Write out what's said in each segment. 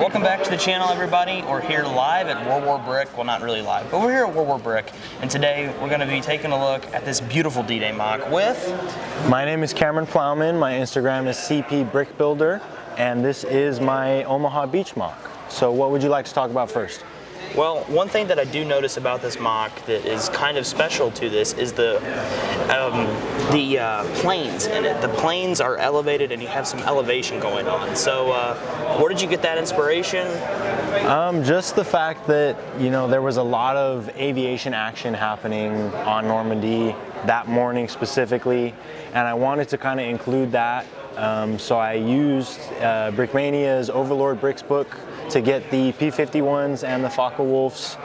Welcome back to the channel, everybody. We're here live at World War Brick. Well, not really live, but we're here at World War Brick. And today we're going to be taking a look at this beautiful D-Day mock with... My name is Cameron Plowman. My Instagram is CP Brick Builder, and this is my Omaha Beach mock. So what would you like to talk about first? Well, one thing that I do notice about this mock that is kind of special to this is the planes in it. The planes are elevated and you have some elevation going on. So where did you get that inspiration? Just the fact that, you know, there was a lot of aviation action happening on Normandy that morning specifically, and I wanted to kind of include that. So I used Brickmania's Overlord Bricks book to get the P51s and the Focke-Wulfs.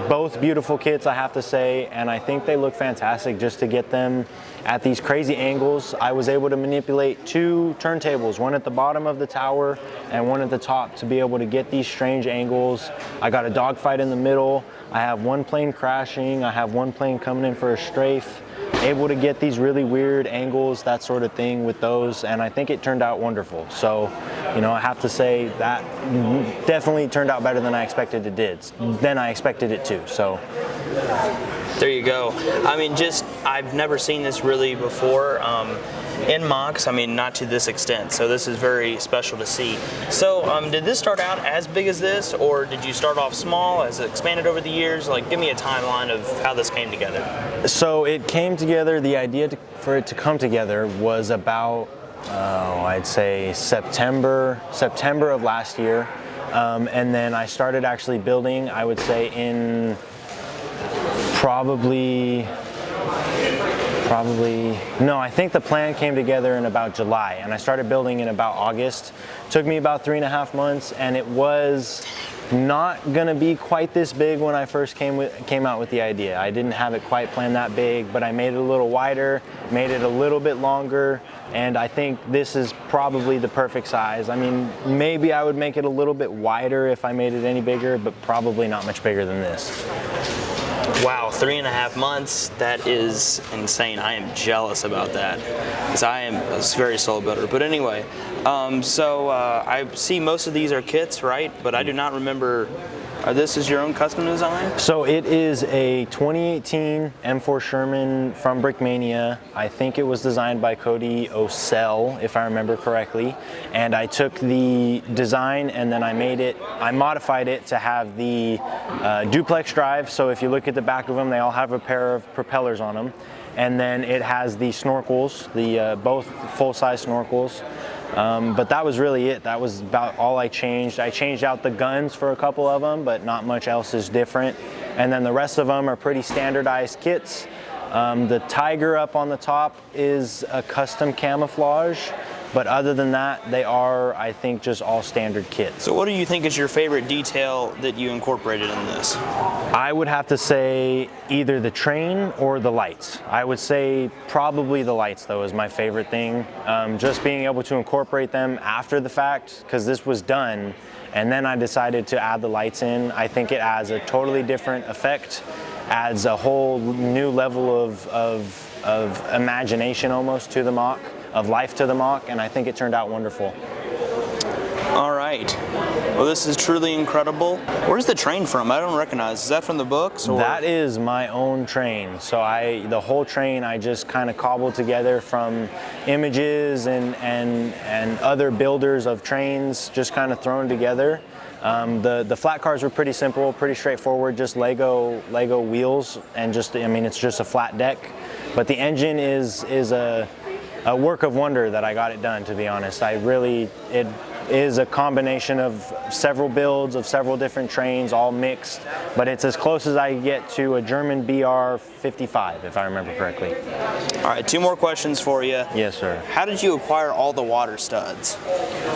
Both beautiful kits, I have to say, and I think they look fantastic just to get them at these crazy angles. I was able to manipulate two turntables, one at the bottom of the tower and one at the top, to be able to get these strange angles. I got a dogfight in the middle. I have one plane crashing. I have one plane coming in for a strafe. Able to get these really weird angles, that sort of thing with those, and I think it turned out wonderful. So, you know, I have to say that definitely turned out better than I expected it did. Then I expected it to, so. There you go. I mean, I've never seen this really before. In mocks, I mean, not to this extent, so this is very special to see. So did this start out as big as this, or did you start off small? Has it expanded over the years? Like, give me a timeline of how this came together. So it came together, the idea for it to come together was about, I'd say September of last year. And then I started actually building, I would say in I think the plan came together in about July, and I started building in about August. Took me about 3.5 months, and it was not gonna be quite this big when I first came out with the idea. I didn't have it quite planned that big, but I made it a little wider, made it a little bit longer, and I think this is probably the perfect size. I mean, maybe I would make it a little bit wider if I made it any bigger, but probably not much bigger than this. Wow, 3.5 months, that is insane. I am jealous about that, because I am a very slow builder. But anyway, I see most of these are kits, right? But I do not remember, this is your own custom design? So it is a 2018 M4 Sherman from Brickmania. I think it was designed by Cody Osell, if I remember correctly. And I took the design and then I modified it to have the duplex drive. So if you look at the back of them, they all have a pair of propellers on them. And then it has the snorkels, both full-size snorkels. But that was really it. That was about all I changed. I changed out the guns for a couple of them, but not much else is different. And then the rest of them are pretty standardized kits. The tiger up on the top is a custom camouflage, but other than that, they are, I think, just all standard kits. So what do you think is your favorite detail that you incorporated in this? I would have to say either the train or the lights. I would say probably the lights, though, is my favorite thing. Just being able to incorporate them after the fact, because this was done, and then I decided to add the lights in. I think it adds a totally different effect, adds a whole new level of imagination almost to the mock, of life to the mock, and I think it turned out wonderful. All right. Well, this is truly incredible. Where's the train from? I don't recognize. Is that from the books? Or? That is my own train. So the whole train I just kind of cobbled together from images and other builders of trains, just kind of thrown together. The flat cars were pretty simple, pretty straightforward, just Lego wheels, and it's just a flat deck. But the engine is a work of wonder that I got it done, to be honest. It is a combination of several builds of several different trains, all mixed, but it's as close as I get to a German BR-55, if I remember correctly. All right, 2 more questions for you. Yes, sir. How did you acquire all the water studs?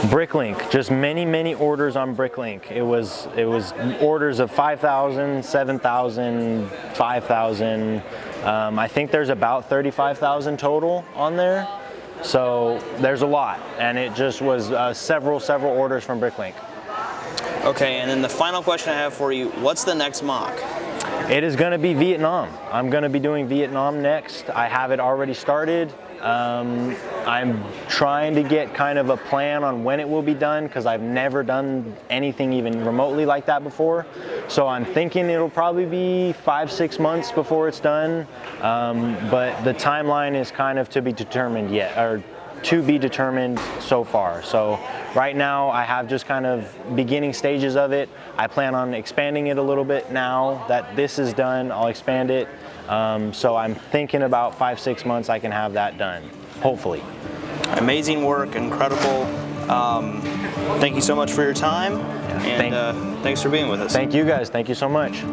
Bricklink, just many orders on Bricklink. It was orders of 5,000, 7,000, 5,000. I think there's about 35,000 total on there. So there's a lot, and it just was several orders from Bricklink. Okay, and then the final question I have for you, what's the next mock? It is going to be Vietnam. I'm going to be doing Vietnam next. I have it already started. I'm trying to get kind of a plan on when it will be done because I've never done anything even remotely like that before. So I'm thinking it'll probably be 5-6 months before it's done, but the timeline is kind of to be determined yet, or to be determined so far. So right now I have just kind of beginning stages of it. I plan on expanding it a little bit now that this is done. I'll expand it. So I'm thinking about 5-6 months I can have that done, hopefully. Amazing work, incredible. Thank you so much for your time, and thanks for being with us. Thank you guys, thank you so much.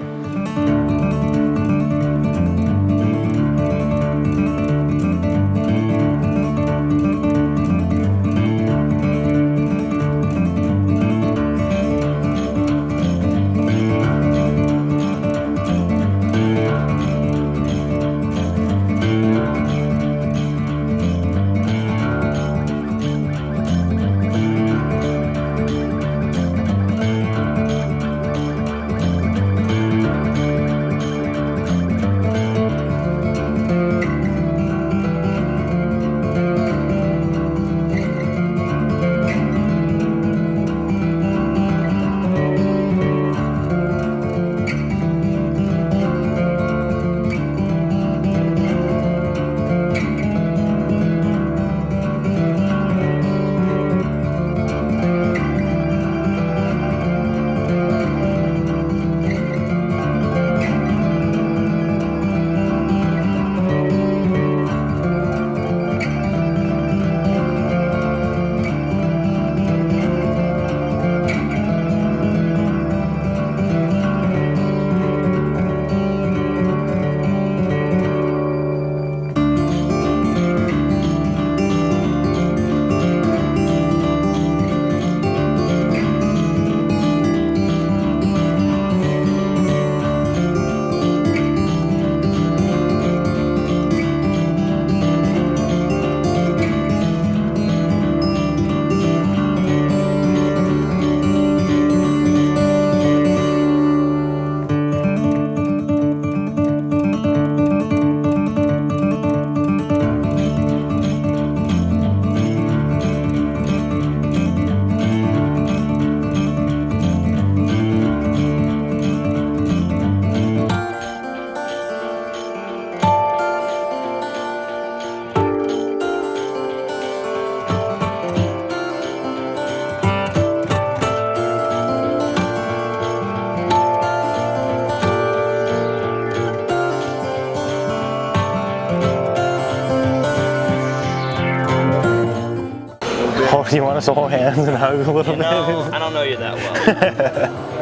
Oh, do you want us to hold hands and hug a little bit? I don't know you that well.